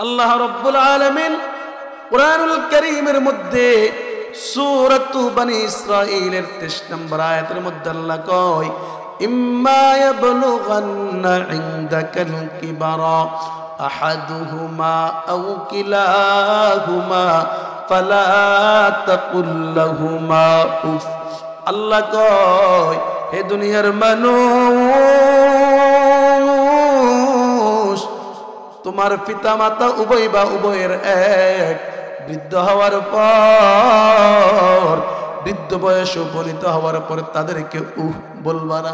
আল্লাহ রাব্বুল আলামিন কুরআনুল কারীমের মধ্যে সূরাতু বনী ইসরাঈলের 23 নম্বর আয়াতের মধ্যে আল্লাহ কয় ইম্মা ইয়াবলুগান্না ইনদাকাল কিবারা আহাদুহুমা আও কিলাহুমা ফালা তাকুল লাহুমা উফ। আল্লাহ কয় হে দুনিয়ার মানুষ, তোমার পিতা মাতা উভয় বা উভয়ের এক, বৃদ্ধ হওয়ার পর, বৃদ্ধ বয়সে উপনীত হওয়ার পর তাদেরকে বলবা না।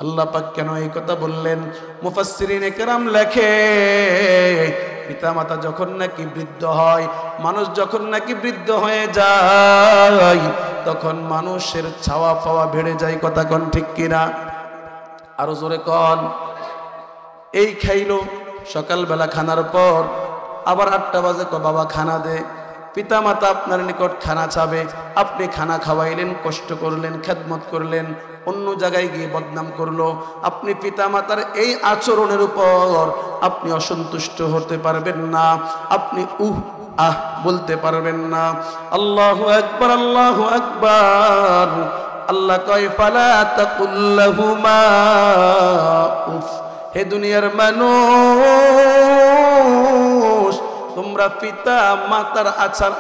আল্লাহ পাক কেন এই কথা বললেন? মুফাসসিরিনে কেরাম লেখে পিতা মাতা যখন নাকি বৃদ্ধ হয়, মানুষ যখন নাকি বৃদ্ধ হয়ে যায়, তখন মানুষের ছাওয়া পাওয়া বেড়ে যায়। কথা কোন ঠিক কিনা? আরো জোরে কন। এই খাইলো সকালবেলা, খানার পর আবার 8টা বাজে বাবা খানা দে। পিতা মাতা আপনার নিকট খানা চাবে, আপনি খানা খাওয়াইলেন, কষ্ট করলেন, খেদমত করলেন, অন্য জায়গায় গিয়ে বদনাম করলো। আপনি পিতা মাতার এই আচরণের উপর আপনি অসন্তুষ্ট হতে পারবেন না, আপনি আহ বলতে পারবেন না। আল্লাহু আকবার, আল্লাহু আকবার। আল্লাহ কয় ফালা তাকুল লাহুমা উফ। হে দুনিয়ার মানুষ, তোমরা পিতা মাতার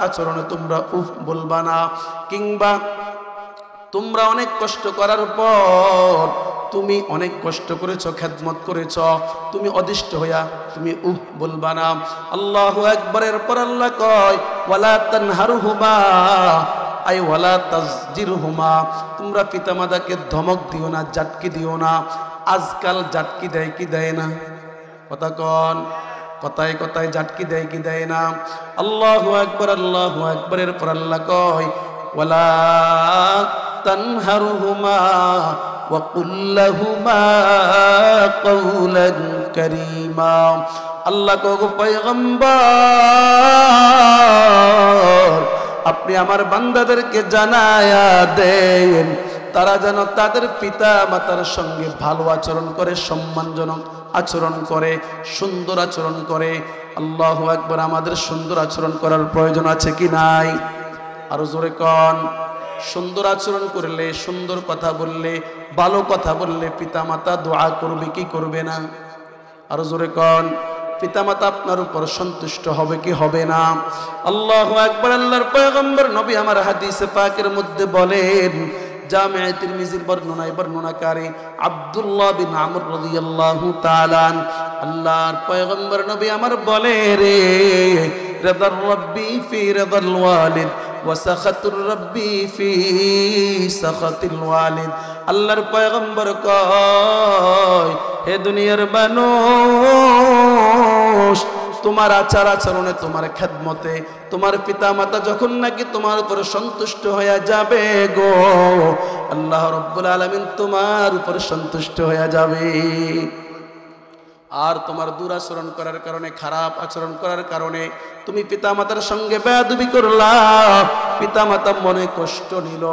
আচরণে তোমরা উফ বলবা না। কিংবা তোমরা অনেক কষ্ট করার পর, তুমি অনেক কষ্ট করেছ, খেদমত করেছ, তুমি অদিষ্ট হইয়া তুমি বলবা না। আল্লাহু আকবারের পর আল্লাহ কয় ওয়ালা তানহারহুমা আই ওয়ালা তাজজিরহুমা। তোমরা পিতা মাতাকে ধমক দিও না, জাটকি দিও না। আজকাল জাটকি দেয় কি দেয় না? কথা কন। কথায় কথায় জাটকি দেয় কি দেয় না? আল্লাহু আকবার, আল্লাহু আকবারের পর আল্লাহ কয় ওয়ালা তানহারহুমা ওয়া কুল লাহুমা কাওলান কারীমা। আল্লাহ কয় পয়গম্বর, আপনি আমার বান্দাদেরকে জানায়া দেন তারা যেন তাদের পিতা মাতার সঙ্গে ভালো আচরণ করে, সম্মানজনক আচরণ করে, সুন্দর আচরণ করে। আল্লাহু আকবার। আমাদের সুন্দর আচরণ করার প্রয়োজন আছে কি নাই? আরো জোরে কন। সুন্দর আচরণ করলে, সুন্দর কথা বললে, ভালো কথা বললে পিতা মাতা দোয়া করবে কি করবে না? আরো জোরে কন। পিতা মাতা আপনার উপর সন্তুষ্ট হবে কি হবে না? আল্লাহু আকবার। আল্লাহর পয়গম্বর নবী আমার হাদিসে পাকের মধ্যে বলেন, জামে তিরমিজির বর্ণনাকারী আব্দুল্লাহ বিন আমর রাদিয়াল্লাহু তাআলা আল্লাহর পয়গম্বর নবী আমার বলে রে, রিদার রাব্বি ফি রিদাল ওয়ালিদ ওয়া সাখাতুর রাব্বি ফি সাখাতিল ওয়ালিদ। আল্লাহর পয়গম্বর কয় হে দুনিয়ার মানুষ, তোমার আচরণে, তোমার খেদমতে তোমার পিতা মাতা যখন নাকি তোমার উপর সন্তুষ্ট হয়ে যাবে গো, আল্লাহ রাব্বুল আলামিন তোমার উপর সন্তুষ্ট হয়ে যাবে। আর তোমার দুরাচরণ করার কারণে, খারাপ আচরণ করার কারণে তুমি পিতা মাতার সঙ্গে বেয়াদবি করলা, পিতা মাতা মনে কষ্ট নিল।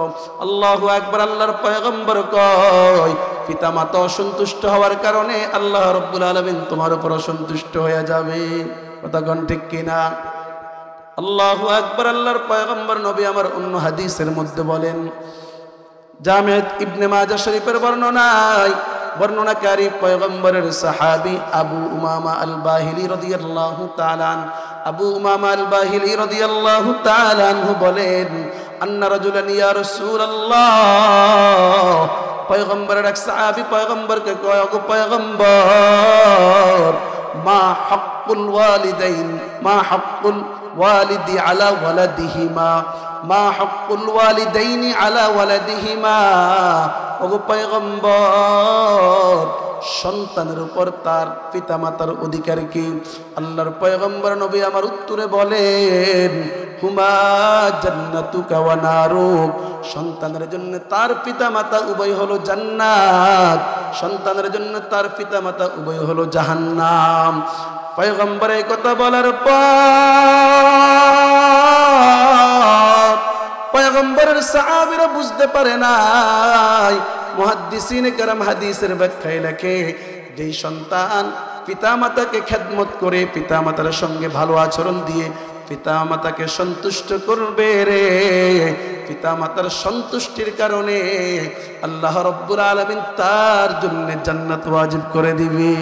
আল্লাহু আকবার। আল্লাহর পয়গম্বর কয় পিতা মাতা অসন্তুষ্ট হওয়ার কারণে আল্লাহ রাব্বুল আলামিন তোমার উপর অসন্তুষ্ট হয়ে যাবে। কথা কোন ঠিক কিনা? আল্লাহু আকবার। আল্লাহর পয়গম্বর নবী আমার অন্য হাদিসের মধ্যে বলেন, জামে ইবনে মাজাহ শরীফের বর্ণনাকারী পয়গম্বরের সাহাবী আবু উমামা আল বাহিলি রাদিয়াল্লাহু তাআলা আবু উমামা আল বাহিলি রাদিয়াল্লাহু তাআলা আনহু বলেন, আন্না রাজুলান ইয়া রাসূলুল্লাহ, পয়গম্বরের এক সাহাবী পয়গম্বরকে কয়, ওগো পয়গম্বর, মা হাক্কুল ওয়ালিদাইন, মা হাক্কুল ওয়ালিদি আলা ওয়ালাদিহিমা, মা হাক্কুল ওয়ালিদাইনি আলা ওয়ালাদিহিমা। ওগো পয়গম্বর, সন্তানের উপর তার পিতা মাতার অধিকার কি? আল্লাহর পয়গম্বর নবী আমার উত্তরে বলেন, হুমা জান্নাতুকা ওয়া নারুক। সন্তানের জন্য তার পিতা মাতা উভয় হলো জান্নাত, সন্তানের জন্য তার পিতা মাতা উভয় হলো জাহান্নাম। পয়গম্বর এই কথা বলার পর পয়গম্বরের সাহাবীরা বুঝতে পারে নাই। মুহাদ্দিসিনে কেরাম হাদিসের ব্যাখ্যায় লেখে, যেই সন্তান পিতামাতাকে খেদমত করে পিতামাতার সঙ্গে ভালো আচরণ দিয়ে পিতামাতাকে সন্তুষ্ট করবে রে, পিতামাতার সন্তুষ্টির কারণে আল্লাহ রাব্বুল আলামিন তার জন্য জান্নাত ওয়াজিব করে দিবে।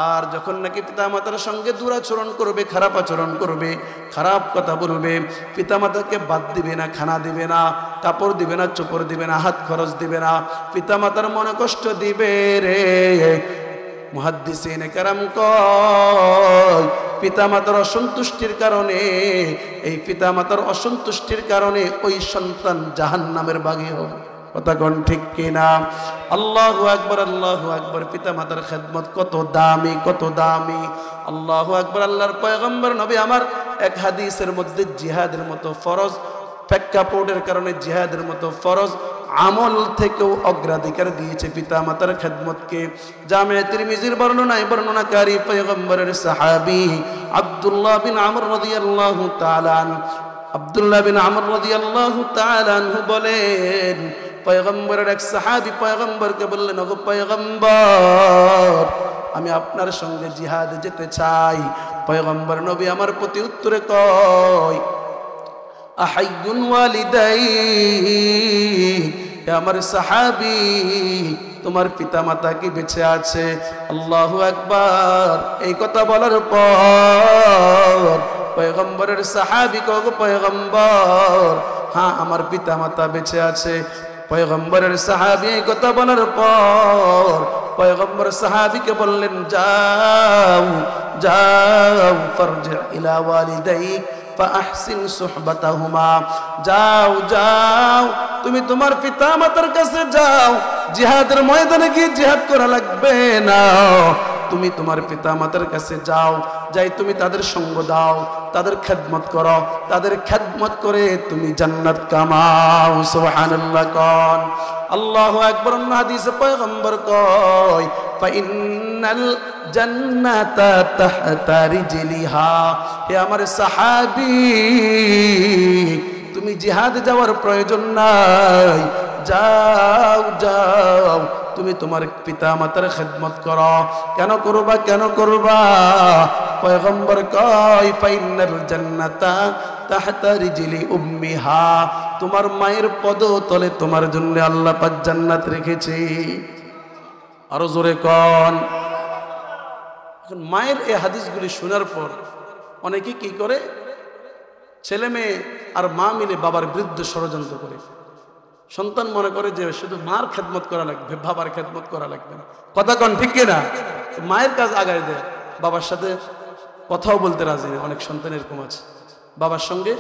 আর যখন নাকি পিতামাতার সঙ্গে দুরাচরণ করবে, খারাপ আচরণ করবে, খারাপ কথা বলবে, পিতামাতাকে বাদ দিবে না, খানা দিবে না, কাপড় দিবে না, চোপড় দিবে না, হাত খরচ দিবে না, পিতামাতার মনে কষ্ট দিবে রে, মুহাদ্দিসিনে কেরাম কয় পিতামাতার অসন্তুষ্টির কারণে, এই পিতামাতার অসন্তুষ্টির কারণে ওই সন্তান জাহান্নামের বাগী হবে। কথা কোন ঠিক কিনা? আল্লাহু আকবার, আল্লাহু আকবার। পিতামাতার খেদমত কত দামি, কত দামি। আল্লাহু আকবার। আল্লাহর পয়গম্বর নবী আমার এক হাদিসের মধ্যে জিহাদের মতো ফরজ, প্রেক্ষাপটের কারণে জিহাদের মতো ফরজ আমল থেকেও অগ্রাধিকার দিয়েছে পিতামাতার খেদমতকে। জামে তিরমিজির বর্ণনায় বর্ণনাকারী পয়গম্বরের সাহাবী আব্দুল্লাহ বিন আমর রাদিয়াল্লাহু তাআলা আনহু, আব্দুল্লাহ বিন আমর রাদিয়াল্লাহু তাআলা আনহু বলেন, পয়গম্বরের এক সাহাবী পয়গম্বরকে বললেন, ওগো পয়গম্বর, আমি আপনার সঙ্গে জিহাদে যেতে চাই। পয়গম্বর নবী আমার প্রতি উত্তরে কয়, আহাইয়ুন ওয়ালিদাই, হে আমার সাহাবী, তোমার পিতামাতা কি বেঁচে আছে? আল্লাহু আকবার। এই কথা বলার পর পয়গম্বরের সাহাবী কয়, ওগো পয়গম্বর, হ্যাঁ আমার পিতামাতা বেঁচে আছে। পয়গম্বরের সাহাবী এই কথা বলার পর পয়গম্বর সাহাবীকে বললেন, যাও যাও, ফারজি ইলা ওয়ালিদাইক ফাআহসিন সুহবাতাহুমা, যাও যাও, তুমি তোমার পিতামাতার কাছে যাও, জিহাদের ময়দানে গিয়ে জিহাদ করা লাগবে না, তুমি তোমার পিতামাতার কাছে যাও, যাই তুমি তাদের সঙ্গ দাও, তাদের খেদমত করো, তাদের খেদমত করে তুমি জান্নাত কামাও। সুবহানাল্লাহ কোন আল্লাহু আকবার। হাদিসে পয়গম্বর কয়, ফাইন্নাল জান্নাতা তাহতা রিজলিহা, হে আমার সাহাবী, তুমি জিহাদে যাওয়ার প্রয়োজন নাই, যাও যাও, তুমি তোমার পিতামাতার খেদমত করো। কেন করবা, কেন করবা? পয়গম্বর কয়, ফাইন্নাল জান্নাতা তাহতা রিজলি উম্মিহা, তোমার মায়ের পদতলে তোমার জন্য আল্লাহ পাক জান্নাত রেখেছে। আরো জোরে কোন। এখন মায়ের এই হাদিসগুলি শোনার পর অনেকে কি করে, ছেলে মেয়ে আর মা মিলে বাবার বিরুদ্ধে ষড়যন্ত্র করে। সন্তান মনে করে যে শুধু মার খেদমত করা লাগবে, বাবার খেদমত করা লাগবে না। কথা কন ঠিক কিনা? মায়ের কাজ আগায় দেয়, বাবার সাথে কথাও বলতে রাজি না। অনেক সন্তান এরকম আছে, বাবার সঙ্গে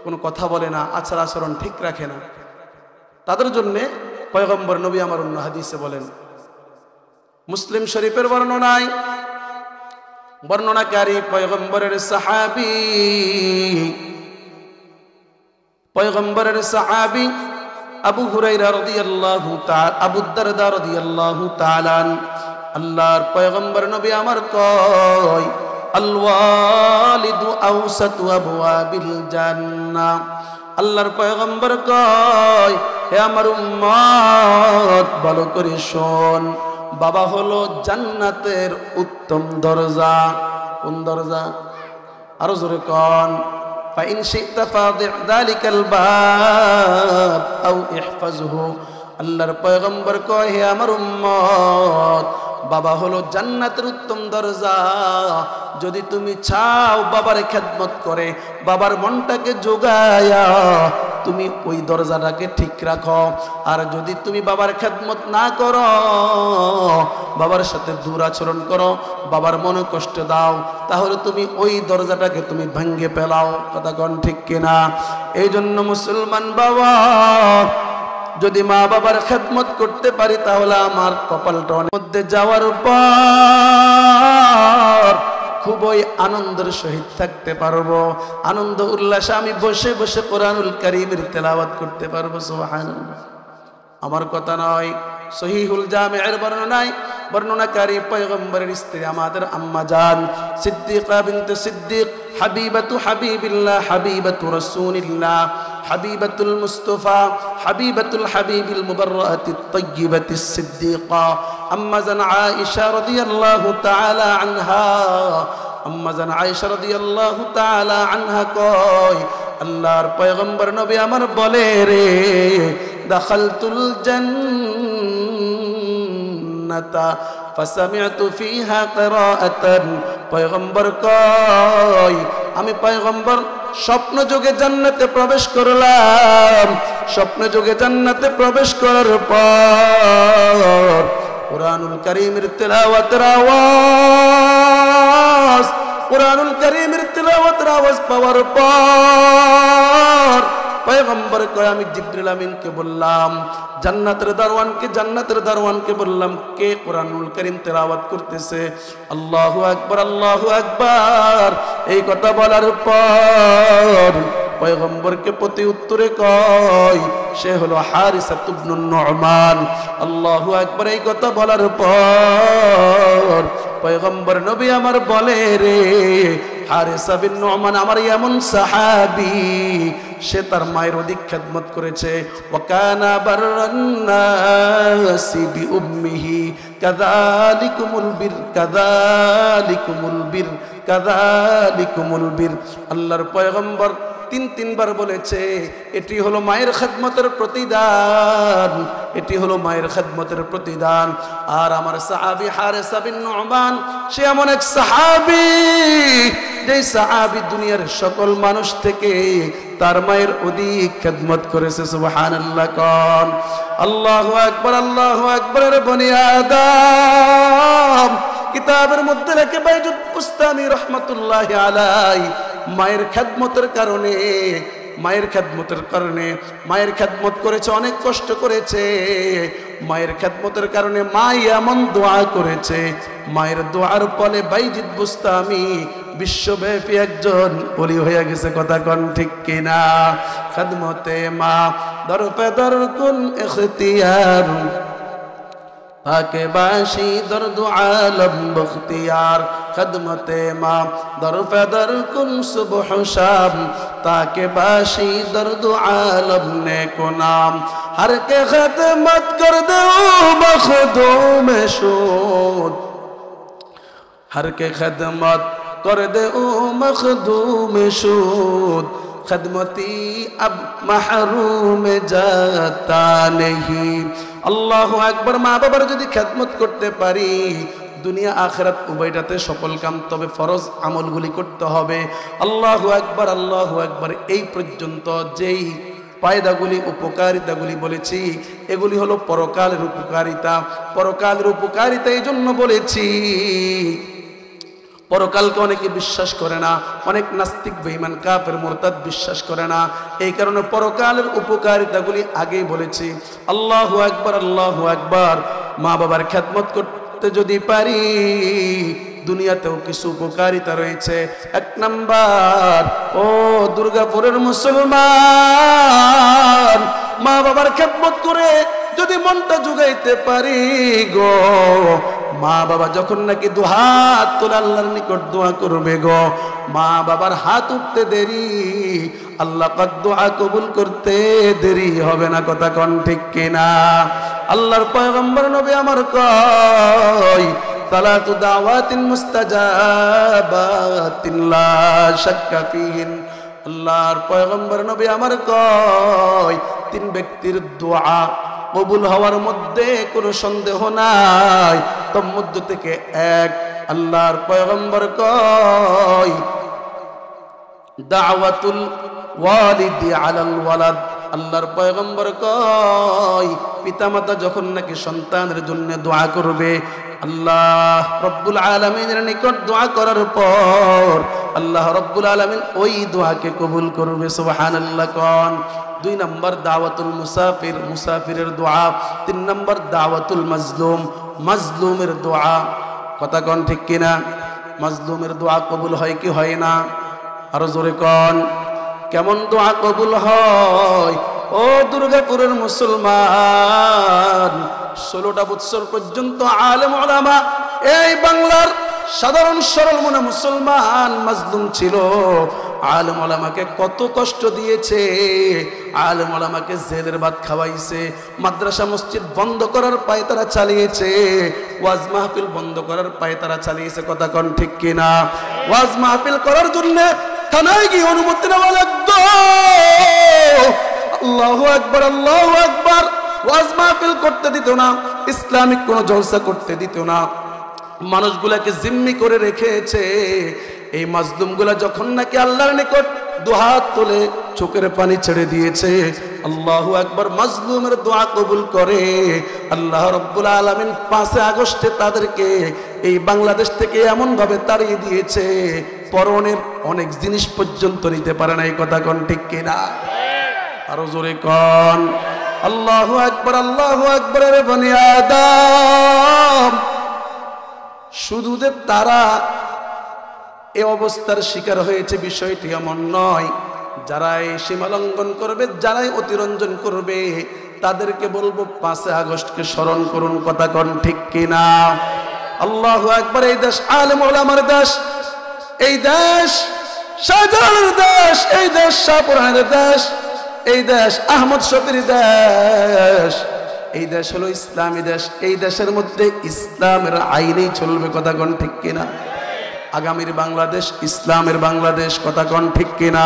কোনো কথা বলে না, আচার আচরণ ঠিক রাখে না। তাদের জন্যে পয়গম্বর নবী আমার অন্য হাদিসে বলেন, মুসলিম শরীফের বর্ণনায় বর্ণনাকারী পয়গম্বরের সাহাবী, পয়গম্বরের সাহাবী আবু হুরায়রা রাদিয়াল্লাহু তাআলা, আবু দারদা রাদিয়াল্লাহু তাআলা, আল্লাহর পয়গম্বর নবী আমার কয়, আল ওয়ালিদু আওসাতু আবওয়াবিল জান্নাহ, আল্লাহর পয়গম্বর কয়, হে আমার উম্মত ভালো করে শোন, বাবা হলো জান্নাতের উত্তম দরজা। কোন দরজা? আরো জোরে কোন। ফাইন শি'তা ফাদি' যালিকাল বাব আও ইহফাজহু, আল্লাহর পয়গম্বর কয়, হে আমার উম্মত, বাবা হলো জান্নাতের উত্তম দরজা। যদি তুমি চাও বাবার খেদমত করে বাবার মনটাকে জোগায়া তুমি ওই দরজাটাকে ঠিক রাখো, আর যদি তুমি বাবার খেদমত না করো, বাবার সাথে দুরাচরণ করো, বাবার মনে কষ্ট দাও, তাহলে তুমি ওই দরজাটাকে তুমি ভেঙে ফেলাও। কথা কোন ঠিক কিনা? এই জন্য মুসলমান বাবা, যদি মা বাবার খেদমত করতে পারি তাহলে আমার কপালটা মধ্যে যাওয়ার পর খুবই আনন্দের সহিত থাকতে পারবো, আনন্দ উল্লাসে আমি বসে বসে কোরআনুল কারীমের তেলাওয়াত করতে পারবো। সুবহানাল্লাহ। আমার কথা নয়, সহিহুল জামি'ের বর্ণনায় বর্ণনাকারী পয়গম্বরের স্ত্রী আমাদের আম্মা জান সিদ্দিকা বিনতে সিদ্দিক, হাবিবাতু হাবিবিল্লাহ, হাবিবাতু রাসূলিল্লাহ, হাবিবাতুল মুস্তাফা হাবিবাতুল হাবিবিল মুবাররাতিত তাইয়্যিবাতিস সিদ্দিকা আম্মা জান আয়েশা রাদিয়াল্লাহু তাআলা আনহা আম্মা জান আয়েশা রাদিয়াল্লাহু তাআলা আনহা কয় আল্লাহর পয়গম্বর নবী আমার বলে রে দাখালতুল জান্নাতা ফাসামি'তু ফিহা কিরাআতান পয়গম্বর কয় আমি পয়গম্বর স্বপ্ন যোগে জান্নাতে প্রবেশ করলাম স্বপ্ন যোগে জান্নাতে প্রবেশ করার পর কুরআনুল কারীমের তিলাওয়াতের আওয়াজ কুরআনুল কারীমের তিলাওয়াতের আওয়াজ পাওয়ার পর পয়গম্বর কয় আমি জিবরিল আমিনকে বললাম জান্নাতের দারওয়ানকে বললাম কে কুরআনুল কারীম তেলাওয়াত করতেছে আল্লাহু আকবার এই কথা বলার পর পয়গম্বরকে প্রতি উত্তরে কয় সে হলো হারিসা ইবনে নু'মান আল্লাহু আকবার এই কথা বলার পর পয়গম্বর নবী আমার বলে রে হারিসা বিন নু'মান আমার এমন সাহাবী সে তার মায়ের অধিক খেদমত করেছে ওয়াকানা বাররান্নাসি বিউম্মিহি কাযালিকুমুল বির আল্লাহর পয়গম্বর তিনবার বলেছে এটি হলো মায়ের খেদমতের প্রতিদান এটি হলো মায়ের খেদমতের প্রতিদান আর আমার সাহাবী হারিসা বিন নু'মান সে এমন এক সাহাবী যে সাহাবী দুনিয়ার সকল মানুষ থেকে তার মায়ের অধিক খেদমত করেছে সুবহানাল্লাহ কোন আল্লাহু আকবার এর বনি আদম কিতাবের মধ্যে লেখে বাইজুদ বুস্তামি রাহমাতুল্লাহি আলাইহি মায়ের খেদমতের কারণে মায়ের খেদমত করেছে অনেক কষ্ট করেছে মায়ের খেদমতের কারণে মা এমন দোয়া করেছে মায়ের দোয়ার ফলে বাইজিদ বুস্তামি বিশ্বব্যাপী একজন ওলি হয়ে গেছে কথা কোন ঠিক কিনা খেদমতে মা দরপেদর কুন ইখতিয়ার তাকে বাসি দর্দ আলম বখতিয়ার खदमते माँ दर फदर कुन सुबह शाम ताके बाशी दर्द आलम ने को नाम हर के खदमत कर दो मखदूम शूद हर के खदमत कर दो मखदूम शूद खदमती अब महरूम जाता नहीं अल्लाहु अकबर माँ बाबार यदि खदमत करते पारी दुनिया आखिरात उभयटाते सफल काम तबे फरज আমলগুলি করতে হবে আল্লাহু আকবার এই পর্যন্ত যেই ফায়দাগুলি উপকারিতাগুলি বলেছি এগুলি হলো পরকালের উপকারিতা এইজন্য বলেছি পরকালকে অনেকে বিশ্বাস করে না অনেক নাস্তিক বেঈমান কাফের মুরতাদ বিশ্বাস করে না এই কারণে পরকালের উপকারিতাগুলি আগেই বলেছি আল্লাহু আকবার মা বাবার খেদমত করতে যদি পারি দুনিয়াতেও কিছু উপকারিতা রয়েছে এক নাম্বার ও দুর্গাপুরের মুসলমান মা বাবার খেদমত করে যদি মনটা জুগাইতে পারি গো মা বাবা যখন নাকি দুহাত তুলে আল্লাহর নিকট দোয়া করবে গো মা বাবার হাত উঠতে দেরি আল্লাহ পাক দোয়া কবুল করতে দেরি হবে না কথা কোন ঠিক কিনা আল্লাহর পয়গম্বর নবী আমার কয় সালাতু দাওয়াতিন মুস্তাজাবাতিন লা শাক্কা ফিহিন আল্লাহর পয়গম্বর নবী আমার কয় তিন ব্যক্তির দোয়া কবুল হওয়ার মধ্যে কোনো সন্দেহ নাই তোর মধ্য থেকে এক আল্লাহর পয়গম্বর কয় দাওয়াতুল ওয়ালিদি আলাল ওয়ালাদ আল্লাহর পয়গম্বর কয় পিতামাতা যখন নাকি সন্তানের জন্য দোয়া করবে আল্লাহ রব্বুল আলামিনের নিকট দোয়া করার পর আল্লাহ রব্বুল আলামিন ওই দোয়াকে কবুল করবে সুবহানাল্লাহ কোন দুই নম্বর দাওয়াতুল মুসাফিরের দোয়া তিন নম্বর দাওয়াতুল মাজলুমের দোয়া কথা কোন ঠিক কিনা মাজলুমের দোয়া কবুল হয় কি হয় না আরো জোরে কোন কেমন দোয়া কবুল হয় ও দুর্গাপুরের মুসলমান 16টা বছর পর্যন্ত আলেম উলামা এই বাংলার সাধারণ সরল মনে মুসলমান মাজলুম ছিল আলেম ওলামাকে কত কষ্ট দিয়েছে, আলেম ওলামাকে জেলের ভাত খাওয়াইছে, মাদ্রাসা মসজিদ বন্ধ করার পায়ে তারা চালিয়েছে, ওয়াজ মাহফিল বন্ধ করার পায়ে তারা চালিয়েছে। কথা কোন ঠিক কিনা? ওয়াজ মাহফিল করার জন্য থানায় গিয়ে অনুমতি নেওয়া লাগতো। আল্লাহু আকবার, আল্লাহু আকবার। ওয়াজ মাহফিল করতে দিত না, ইসলামিক কোন জলসা করতে দিত না, মানুষগুলাকে জিম্মি করে রেখেছে। এই মাজলুমগুলা যখন নাকি আল্লাহর নিকট দুহাত তুলে চোখের পানি ছেড়ে দিয়েছে, আল্লাহু আকবার, মাজলুমের দোয়া কবুল করে আল্লাহ রাব্বুল আলামিন 5 আগস্টে তাদেরকে এই বাংলাদেশ থেকে এমন ভাবে তাড়িয়ে দিয়েছে, পরনের অনেক জিনিস পর্যন্ত নিতে পারে না। এই কথা কোন ঠিক কিনা? আরো জোরে কোন আল্লাহু আকবার, আল্লাহু আকবার। রে বনি আদম, শুধু যে তারা এই অবস্থার শিকার হয়েছে বিষয়টি এমন নয়, যারাই সীমা লঙ্ঘন করবে, যারাই অতিরঞ্জন করবে, তাদেরকে বলবো 5 আগস্টকে স্মরণ করুন। কথা কোন ঠিক কিনা? আল্লাহু আকবার। এই দেশ আলেম ওলামার দেশ, এই দেশ শাহজালালের দেশ, এই দেশ শাহপুরানের দেশ, এই দেশ আহমদ শফির দেশ, এই দেশ হলো ইসলামী দেশ। এই দেশের মধ্যে ইসলামের আইনেই চলবে। কথা কোন ঠিক কিনা? আগামীর বাংলাদেশ ইসলামের বাংলাদেশ। কথা কোন ঠিক কিনা?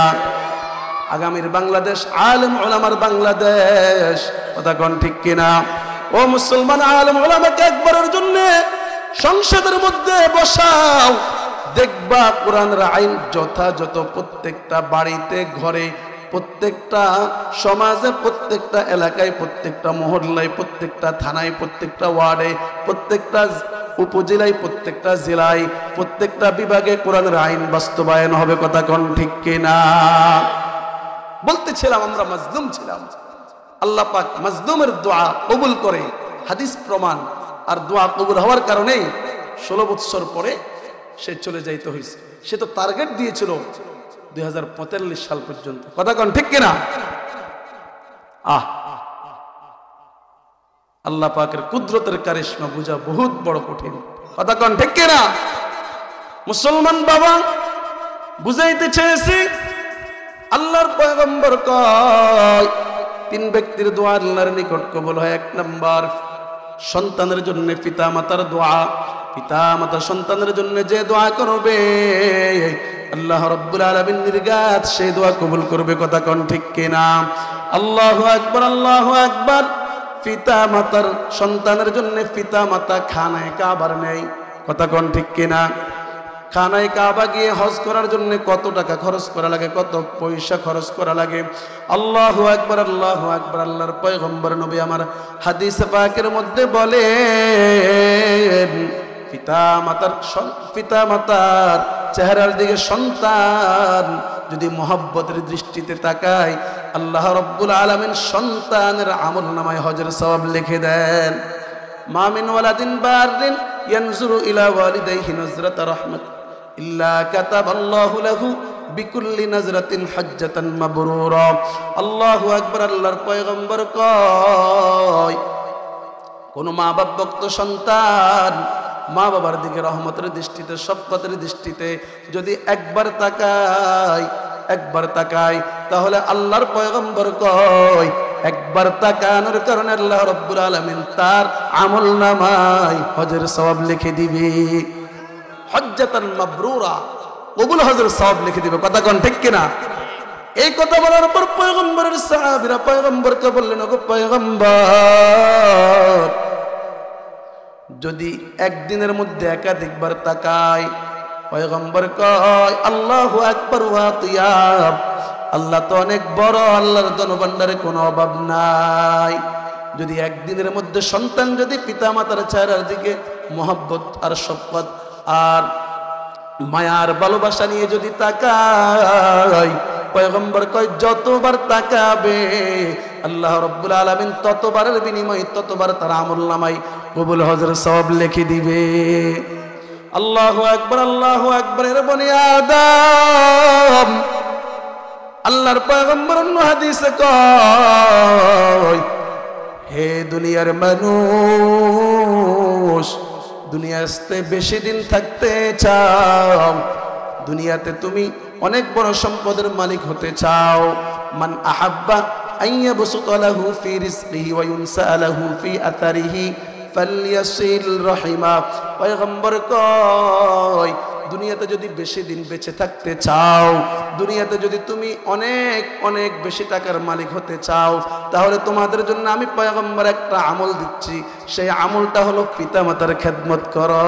আগামীর বাংলাদেশ আলেম ওলামার বাংলাদেশ। কথা কোন ঠিক কিনা? ও মুসলমান, আলেম ওলামাকে একবারের জন্য সংসদের মধ্যে বসাও, দেখবা কোরআনের আইন যথাযথ প্রত্যেকটা বাড়িতে, ঘরে, প্রত্যেকটা সমাজে, প্রত্যেকটা এলাকায়, প্রত্যেকটা মহল্লায়, প্রত্যেকটা থানায়, প্রত্যেকটা ওয়ার্ডে, প্রত্যেকটা উপজেলায়, প্রত্যেকটা জেলায়, প্রত্যেকটা বিভাগে কোরআনের আইন বাস্তবায়ন হবে। কথা কোন ঠিক কিনা? বলতেছিলাম আমরা মাজলুম ছিলাম, আল্লাহ পাক মাজলুমের দোয়া কবুল করে, হাদিস প্রমাণ। আর দোয়া কবুল হওয়ার কারণেই 16 বছর পরে সে চলে যাইতে হয়েছে। সে তো টার্গেট দিয়েছিল 2045 সাল পর্যন্ত। কথা কোন ঠিক কিনা? আল্লাহ পাকের কুদরতের কারিশমা বুঝা বহুত বড় কঠিন। কথা কোন ঠিক কিনা? মুসলমান বাবা, বুঝাইতে চেয়েছি, আল্লাহর পয়গম্বর কয় 3 ব্যক্তির দোয়া আল্লাহর নিকট কবুল হয়। 1 নাম্বার, সন্তানের জন্য পিতা মাতার দোয়া। পিতা মাতা সন্তানের জন্য যে দোয়া করবে, আল্লাহ রাব্বুল আলামিন নির্ঘাত সেই দোয়া কবুল করবে। কথা কোন ঠিক কিনা? আল্লাহু আকবার, আল্লাহু আকবার। পিতা মাতার সন্তানের জন্য পিতা মাতা খানায় কাবার নেই। কথা কোন ঠিক কিনা? খানায় কাবা গিয়ে হজ করার জন্য কত টাকা খরচ করা লাগে, কত পয়সা খরচ করা লাগে। আল্লাহু আকবার, আল্লাহু আকবার। আল্লাহর পয়গম্বর নবী আমার হাদিসে পাকের মধ্যে বলেন, পিতা মাতার চেহারার দিকে সন্তান যদি মোহাব্বতের দৃষ্টিতে তাকায়, আল্লাহ রাব্বুল আলামিন সন্তানের আমলনামায় হজের সওয়াব লিখে দেন। মা মিন ওয়ালাদিন বাররিন ইয়ানজুরু ইলা ওয়ালিদাইহি নাজরাতা রাহমাত ইল্লা কাতাবাল্লাহু লাহু বিকুল্লি নাজরাতিন হজ্জাতান মাবরুরা। আল্লাহু আকবার। আল্লাহর পয়গম্বর কয়, কোন মা বাপ ভক্ত সন্তান মা বাবার দিকে রহমতের দৃষ্টিতে, শফকতের দৃষ্টিতে যদি একবার তাকায়, তাহলে আল্লাহর পয়গম্বর কয়, একবার তাকানোর কারণে আল্লাহ রাব্বুল আলামিন তার আমলনামায় হজের সওয়াব লিখে দিবে। হজ্জাতান মাবরুরা, কবুল হজের সওয়াব লিখে দিবে। কথা কোন ঠিক কিনা? এই কথা বলার পর পয়গম্বরের সাহাবীরা পয়গম্বরকে বললেন, ওগো পয়গম্বর, যদি একদিনের মধ্যে একাধিকবার তাকায়, পয়গম্বর কয়, আল্লাহু আকবার ওয়া তিয়াব, আল্লাহ তো অনেক বড়, আল্লাহর ধনভাণ্ডারে কোনো অভাব নাই। যদি একদিনের মধ্যে সন্তান যদি পিতা মাতার চেহারার দিকে মহব্বত আর শফকত আর মায়ার ভালোবাসা নিয়ে যদি তাকায়, পয়গম্বর কয় যতবার তাকাবে আল্লাহ রাব্বুল আলামিন ততবারের বিনিময়ে ততবার তার আমলনামায় কবুল হজের সওয়াব লিখে দিবে। আল্লাহু আকবার, আল্লাহু আকবার। এর বনি আদম, আল্লাহর পয়গম্বর অন্য হাদিসে কয়, হে দুনিয়ার মানুষ, দুনিয়াতে বেশি দিন থাকতে চাও, দুনিয়াতে তুমি অনেক বড় সম্পদের মালিক হতে চাও, মান আহাব্বা আইয়াবসুতা লাহু ফি রিজকিহি ওয়া ইউনসা লাহু ফি আতারিহি ফালইয়াসিল রাহিমা। পয়গম্বর কয় দুনিয়াতে যদি বেশি দিন বেঁচে থাকতে চাও, দুনিয়াতে যদি তুমি অনেক অনেক বেশি টাকার মালিক হতে চাও, তাহলে তোমাদের জন্য আমি পয়গম্বর একটা আমল দিচ্ছি। সেই আমলটা হলো পিতামাতার খেদমত করো।